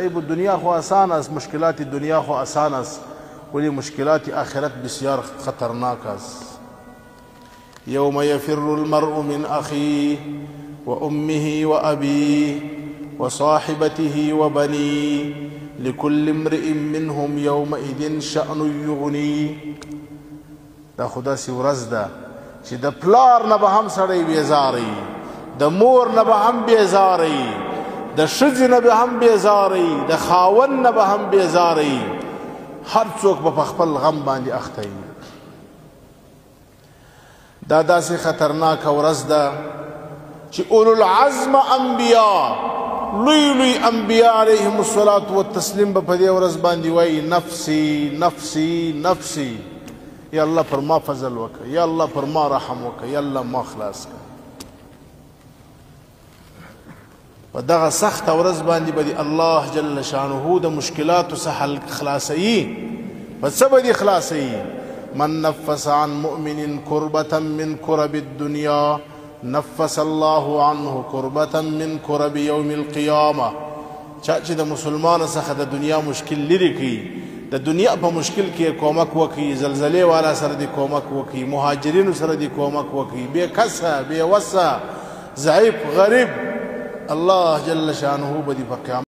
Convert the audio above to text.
عیب الدنیا خو آسان است، مشکلات دنیا خو آسان است، ولی مشکلات آخرت بسیار خطرناک است. یوم یفر المرء من اخیه و امه و ابیه و صاحبته و بنیه لكل امرئ منهم یومئذ شأن یغنیه. دا خدا سی ورځ ده چې د پلار نه به هم سړی بیزاری، د مور نه به هم بیزاری، د ښځې نه به هم بیزاری، د خاوند نه به هم بیزاری، هر څوک به په خپل غم باندې اخته وي. دا داسې خطرناکه ورځ ده چې اولو العزم انبیا، لوی لوی انبیا علیهم الصلاة والتسلیم به په دې ورځ باندې وایي نفسی نفسی نفسی، یا الله پر ما فضل وکړه، یا الله پر ما رحم وکړه، یا الله ما خلاص کړه. په دغه سخته ورځ باندې به د الله جل شانه د مشکلاتو څخه خلاصوي. په څه به دې خلاصوي؟ من نفس عن مؤمن کربة من کرب الدنیا نفس الله عنه کربة من کرب یوم القیامه. چا چې د مسلمان څخه د دنیا مشکل لرې کړي، د دنیا په مشکل کې کومک وکړي، زلزلې والا سره دې کومک وکړي، مهاجرینو سره دې کومک وکړي، بې کسه بې وسه ضعیف غریب، الله جل شانه به دې په قیامت